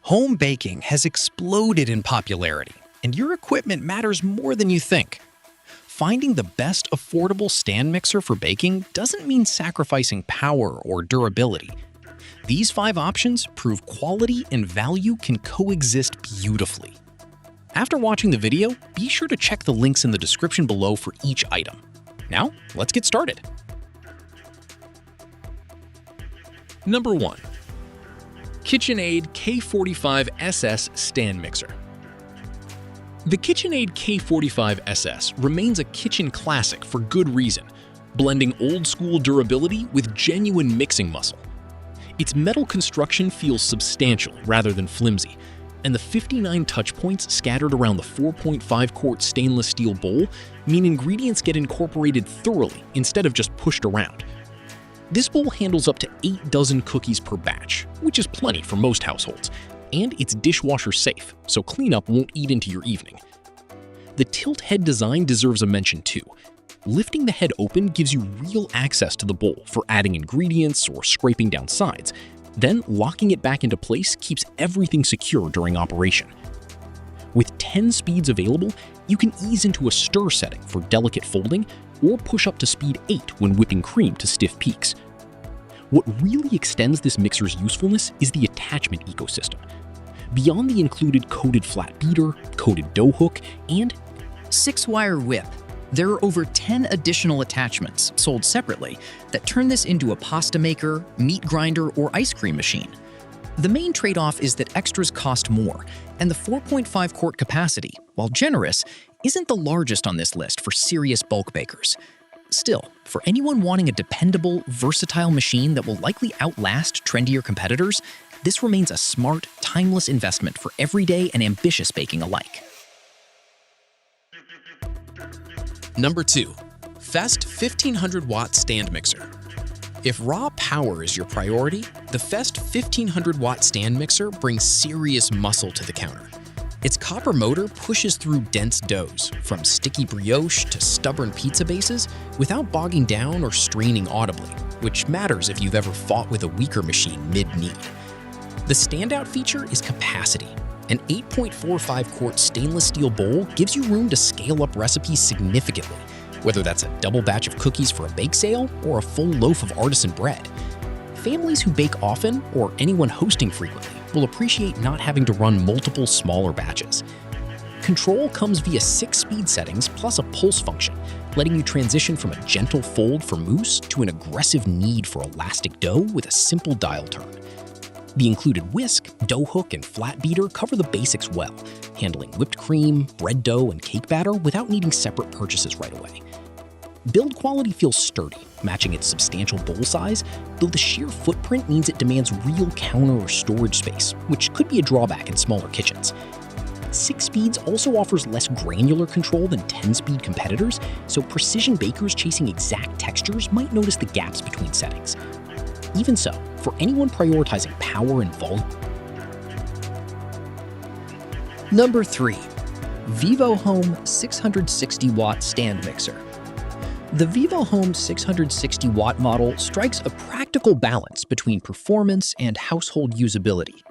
Home baking has exploded in popularity, and your equipment matters more than you think. Finding the best affordable stand mixer for baking doesn't mean sacrificing power or durability. These 5 options prove quality and value can coexist beautifully. After watching the video, be sure to check the links in the description below for each item. Now, let's get started. Number 1. KitchenAid K45SS Stand Mixer. The KitchenAid K45SS remains a kitchen classic for good reason, blending old-school durability with genuine mixing muscle. Its metal construction feels substantial rather than flimsy, and the 59 touch points scattered around the 4.5-quart stainless steel bowl mean ingredients get incorporated thoroughly instead of just pushed around. This bowl handles up to 8 dozen cookies per batch, which is plenty for most households, and it's dishwasher safe, so cleanup won't eat into your evening. The tilt head design deserves a mention too. Lifting the head open gives you real access to the bowl for adding ingredients or scraping down sides. Then locking it back into place keeps everything secure during operation. With 10 speeds available, you can ease into a stir setting for delicate folding or push up to speed 8 when whipping cream to stiff peaks. What really extends this mixer's usefulness is the attachment ecosystem. Beyond the included coated flat beater, coated dough hook, and 6-wire whip, there are over 10 additional attachments sold separately that turn this into a pasta maker, meat grinder, or ice cream machine. The main trade-off is that extras cost more, and the 4.5-quart capacity, while generous, isn't the largest on this list for serious bulk bakers. Still, for anyone wanting a dependable, versatile machine that will likely outlast trendier competitors, this remains a smart, timeless investment for everyday and ambitious baking alike. Number 2. Fest 1500-watt stand mixer. If raw power is your priority, the Fest 1500-watt stand mixer brings serious muscle to the counter. Its copper motor pushes through dense doughs, from sticky brioche to stubborn pizza bases, without bogging down or straining audibly, which matters if you've ever fought with a weaker machine mid-knead. The standout feature is capacity. An 8.45-quart stainless steel bowl gives you room to scale up recipes significantly, whether that's a double batch of cookies for a bake sale or a full loaf of artisan bread. Families who bake often, or anyone hosting frequently, will appreciate not having to run multiple smaller batches. Control comes via 6 speed settings plus a pulse function, letting you transition from a gentle fold for mousse to an aggressive knead for elastic dough with a simple dial turn. The included whisk, dough hook, and flat beater cover the basics well, handling whipped cream, bread dough, and cake batter without needing separate purchases right away. Build quality feels sturdy, matching its substantial bowl size, though the sheer footprint means it demands real counter or storage space, which could be a drawback in smaller kitchens. 6 speeds also offers less granular control than 10-speed competitors, so precision bakers chasing exact textures might notice the gaps between settings. Even so, for anyone prioritizing power and volume. Number 3. VIVOHOME 660-watt stand mixer. The VIVOHOME 660-watt model strikes a practical balance between performance and household usability.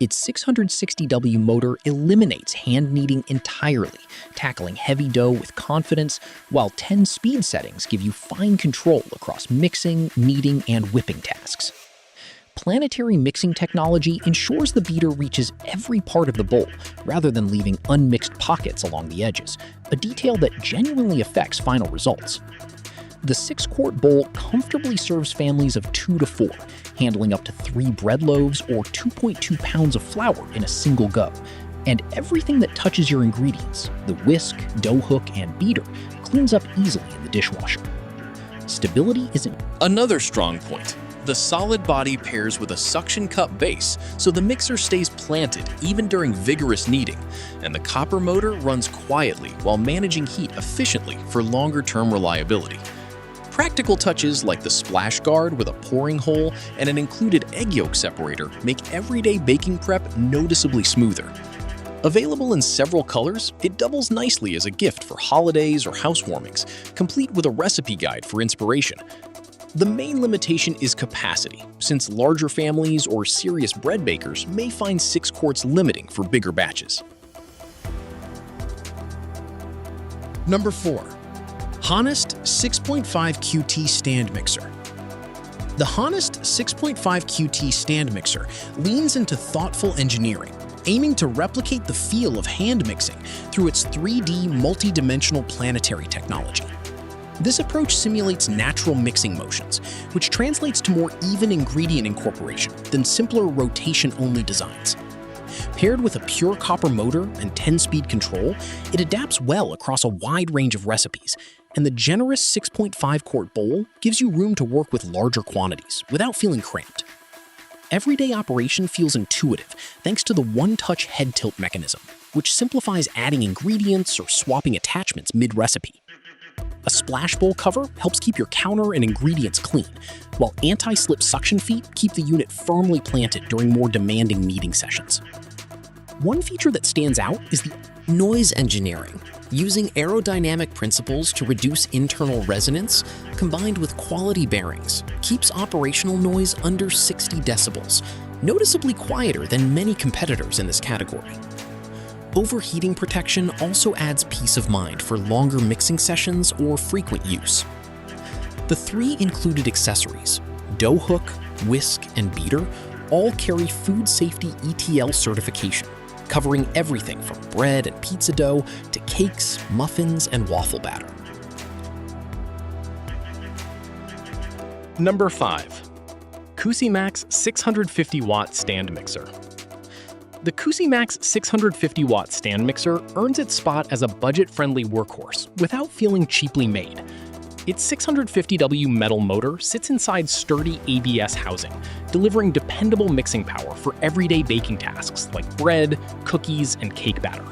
Its 660W motor eliminates hand kneading entirely, tackling heavy dough with confidence, while 10 speed settings give you fine control across mixing, kneading, and whipping tasks. Planetary mixing technology ensures the beater reaches every part of the bowl, rather than leaving unmixed pockets along the edges, a detail that genuinely affects final results. The 6-quart bowl comfortably serves families of 2 to 4, handling up to 3 bread loaves or 2.2 pounds of flour in a single go. And everything that touches your ingredients, the whisk, dough hook, and beater, cleans up easily in the dishwasher. Stability isn't Another strong point. The solid body pairs with a suction cup base, so the mixer stays planted even during vigorous kneading, and the copper motor runs quietly while managing heat efficiently for longer-term reliability. Practical touches like the splash guard with a pouring hole and an included egg yolk separator make everyday baking prep noticeably smoother. Available in several colors, it doubles nicely as a gift for holidays or housewarmings, complete with a recipe guide for inspiration. The main limitation is capacity, since larger families or serious bread bakers may find 6 quarts limiting for bigger batches. Number 4. Honinst 6.5 QT Stand Mixer. The Honinst 6.5 QT stand mixer leans into thoughtful engineering, aiming to replicate the feel of hand mixing through its 3D multi-dimensional planetary technology. This approach simulates natural mixing motions, which translates to more even ingredient incorporation than simpler rotation-only designs. Paired with a pure copper motor and 10-speed control, it adapts well across a wide range of recipes, and the generous 6.5 quart bowl gives you room to work with larger quantities without feeling cramped. Everyday operation feels intuitive thanks to the one-touch head tilt mechanism, which simplifies adding ingredients or swapping attachments mid-recipe. A splash bowl cover helps keep your counter and ingredients clean, while anti-slip suction feet keep the unit firmly planted during more demanding kneading sessions. One feature that stands out is the noise engineering. Using aerodynamic principles to reduce internal resonance, combined with quality bearings, keeps operational noise under 60 decibels, noticeably quieter than many competitors in this category. Overheating protection also adds peace of mind for longer mixing sessions or frequent use. The 3 included accessories, dough hook, whisk, and beater, all carry food safety ETL certification, covering everything from bread and pizza dough to cakes, muffins, and waffle batter. Number 5. CUSIMAX 650 watt stand mixer. The CUSIMAX 650 watt stand mixer earns its spot as a budget-friendly workhorse without feeling cheaply made. Its 650W metal motor sits inside sturdy ABS housing, delivering dependable mixing power for everyday baking tasks like bread, cookies, and cake batter.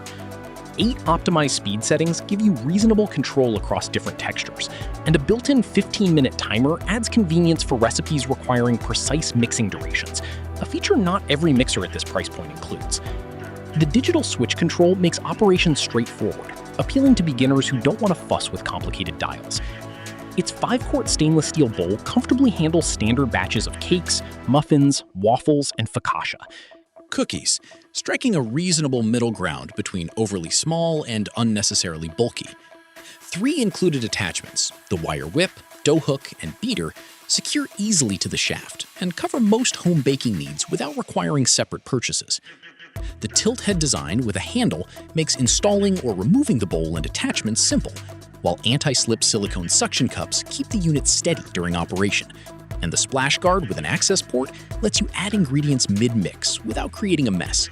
8 optimized speed settings give you reasonable control across different textures, and a built-in 15-minute timer adds convenience for recipes requiring precise mixing durations, a feature not every mixer at this price point includes. The digital switch control makes operation straightforward, appealing to beginners who don't want to fuss with complicated dials. Its 5-quart stainless steel bowl comfortably handles standard batches of cakes, muffins, waffles, and focaccia. Cookies, striking a reasonable middle ground between overly small and unnecessarily bulky. 3 included attachments, the wire whip, dough hook, and beater, secure easily to the shaft and cover most home baking needs without requiring separate purchases. The tilt head design with a handle makes installing or removing the bowl and attachments simple, while anti-slip silicone suction cups keep the unit steady during operation, and the splash guard with an access port lets you add ingredients mid-mix without creating a mess.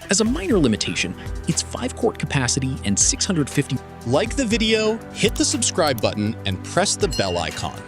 As a minor limitation, its 5-quart capacity and 650. Like the video, hit the subscribe button, and press the bell icon.